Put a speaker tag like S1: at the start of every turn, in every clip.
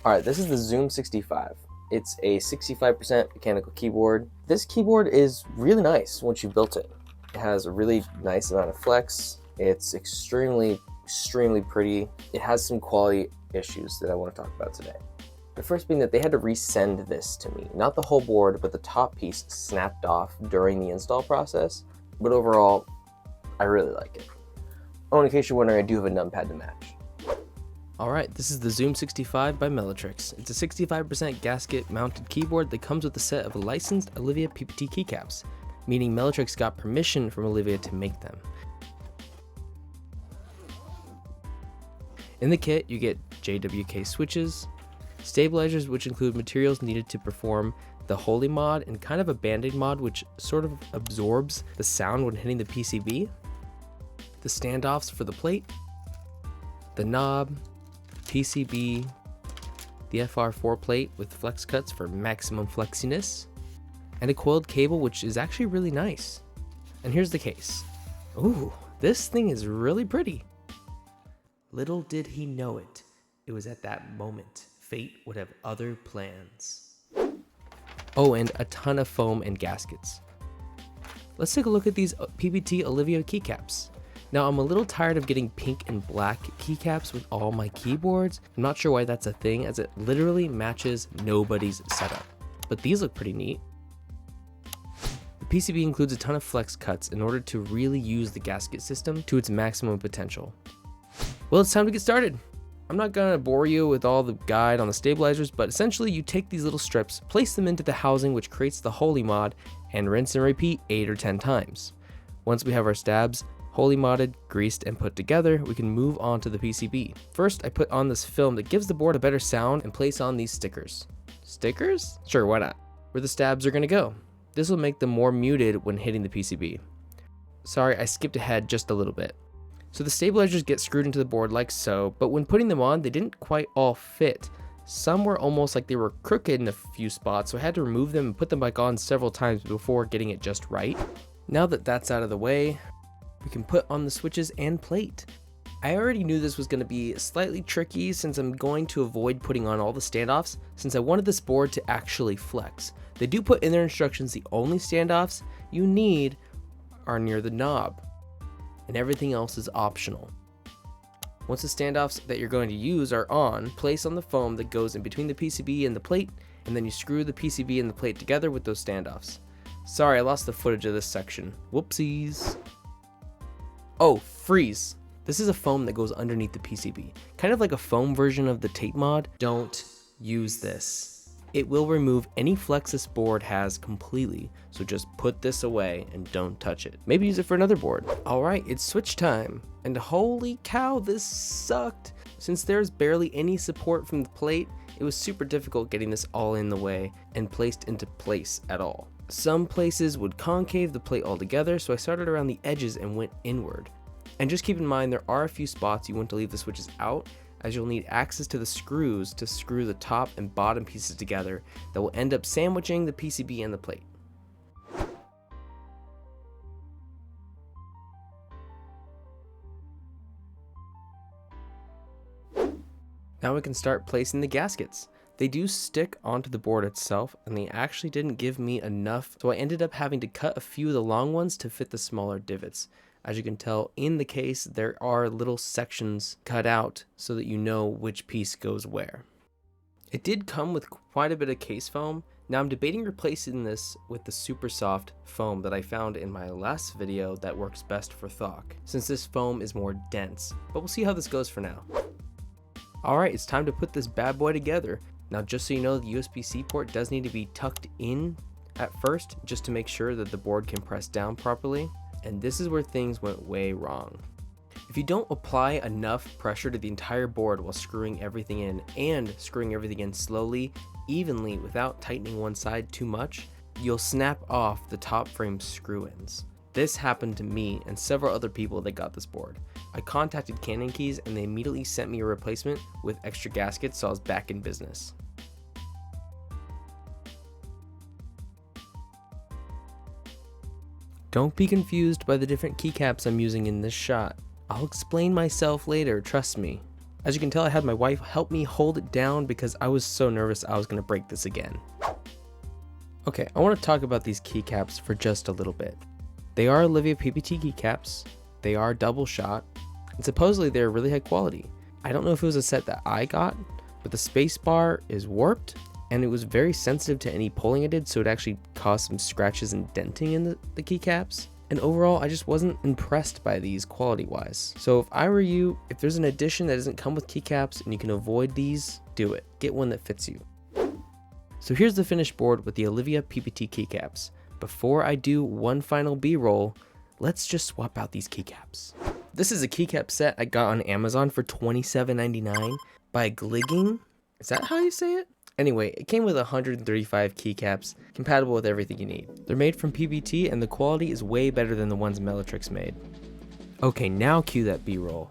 S1: Alright, this is the Zooom65. It's a 65% mechanical keyboard. This keyboard is really nice once you've built it. It has a really nice amount of flex. It's extremely pretty. It has some quality issues that I want to talk about today. The first being that they had to resend this to me. Not the whole board, but the top piece snapped off during the install process. But overall, I really like it. Oh, in case you're wondering, I do have a numpad to match. Alright, this is the Zooom65 by Mellotrix. It's a 65% gasket mounted keyboard that comes with a set of licensed Olivia PPT keycaps, meaning Mellotrix got permission from Olivia to make them. In the kit, you get JWK switches, stabilizers which include materials needed to perform the Holy mod, and kind of a band-aid mod which sort of absorbs the sound when hitting the PCB, the standoffs for the plate, the knob, PCB, the FR4 plate with flex cuts for maximum flexiness, and a coiled cable which is actually really nice. And here's the case. Ooh, this thing is really pretty. Little did he know it. It was at that moment fate would have other plans. Oh, and a ton of foam and gaskets. Let's take a look at these PPT Olivia keycaps. Now, I'm a little tired of getting pink and black keycaps with all my keyboards. I'm not sure why that's a thing, as it literally matches nobody's setup. But these look pretty neat. The PCB includes a ton of flex cuts in order to really use the gasket system to its maximum potential. Well, it's time to get started. I'm not gonna bore you with all the guide on the stabilizers, but essentially you take these little strips, place them into the housing which creates the Holy mod, and rinse and repeat 8 or 10 times. Once we have our stabs Holy modded, greased, and put together, we can move on to the PCB. First, I put on this film that gives the board a better sound and place on these stickers. Stickers? Sure, why not? Where the stabs are gonna go. This will make them more muted when hitting the PCB. Sorry, I skipped ahead just a little bit. So the stabilizers get screwed into the board like so, but when putting them on, they didn't quite all fit. Some were almost like they were crooked in a few spots, so I had to remove them and put them back on several times before getting it just right. Now that that's out of the way, we can put on the switches and plate. I already knew this was going to be slightly tricky since I'm going to avoid putting on all the standoffs since I wanted this board to actually flex. They do put in their instructions the only standoffs you need are near the knob, and everything else is optional. Once the standoffs that you're going to use are on, place on the foam that goes in between the PCB and the plate, and then you screw the PCB and the plate together with those standoffs. Sorry, I lost the footage of this section. Whoopsies. Oh, freeze. This is a foam that goes underneath the PCB. Kind of like a foam version of the tape mod. Don't use this. It will remove any flex this board has completely, so just put this away and don't touch it. Maybe use it for another board. Alright, it's switch time. And holy cow, this sucked. Since there's barely any support from the plate, it was super difficult getting this all in the way and placed into place at all. Some places would concave the plate altogether, so I started around the edges and went inward. And just keep in mind there are a few spots you want to leave the switches out, as you'll need access to the screws to screw the top and bottom pieces together that will end up sandwiching the PCB and the plate. Now we can start placing the gaskets. They do stick onto the board itself, and they actually didn't give me enough, so I ended up having to cut a few of the long ones to fit the smaller divots. As you can tell in the case, there are little sections cut out so that you know which piece goes where. It did come with quite a bit of case foam. Now I'm debating replacing this with the super soft foam that I found in my last video that works best for Thok, since this foam is more dense, but we'll see how this goes for now. Alright, it's time to put this bad boy together. Now just so you know, the USB-C port does need to be tucked in at first, just to make sure that the board can press down properly. And this is where things went way wrong. If you don't apply enough pressure to the entire board while screwing everything in, and screwing everything in slowly, evenly, without tightening one side too much, you'll snap off the top frame screw-ins. This happened to me and several other people that got this board. I contacted Canon Keys and they immediately sent me a replacement with extra gaskets, so I was back in business. Don't be confused by the different keycaps I'm using in this shot. I'll explain myself later, trust me. As you can tell, I had my wife help me hold it down because I was so nervous I was going to break this again. Okay, I want to talk about these keycaps for just a little bit. They are Olivia PPT keycaps, they are double shot, and supposedly they're really high quality. I don't know if it was a set that I got, but the space bar is warped, and it was very sensitive to any pulling I did, so it actually caused some scratches and denting in the keycaps. And overall, I just wasn't impressed by these quality-wise. So if I were you, if there's an edition that doesn't come with keycaps and you can avoid these, do it. Get one that fits you. So here's the finished board with the Olivia PPT keycaps. Before I do one final B-roll, let's just swap out these keycaps. This is a keycap set I got on Amazon for $27.99 by Gligging. Is that how you say it? Anyway, it came with 135 keycaps, compatible with everything you need. They're made from PBT and the quality is way better than the ones Mellatrix made. Okay, now cue that B-roll.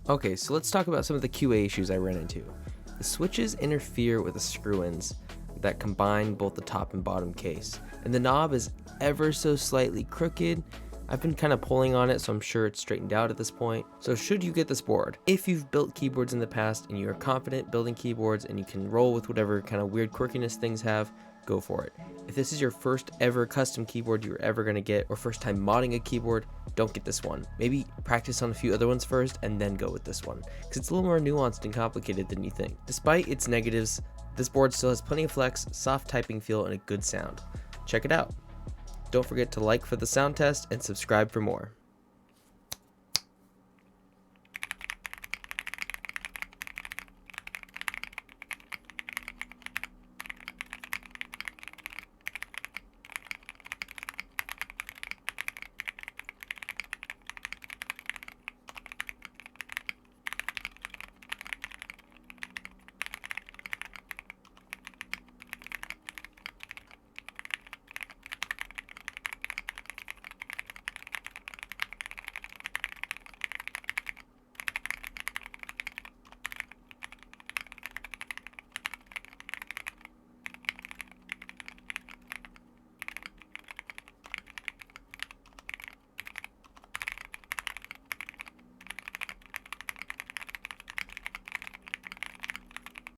S1: Okay, so let's talk about some of the QA issues I ran into. The switches interfere with the screw-ins that combine both the top and bottom case, and the knob is ever so slightly crooked. I've been kind of pulling on it, so I'm sure it's straightened out at this point. So should you get this board, if you've built keyboards in the past and you are confident building keyboards and you can roll with whatever kind of weird quirkiness things have, go for it. If this is your first ever custom keyboard you're ever going to get, or first time modding a keyboard, don't get this one. Maybe practice on a few other ones first and then go with this one, because it's a little more nuanced and complicated than you think. Despite its negatives, this board still has plenty of flex, soft typing feel, and a good sound. Check it out. Don't forget to like for the sound test and subscribe for more.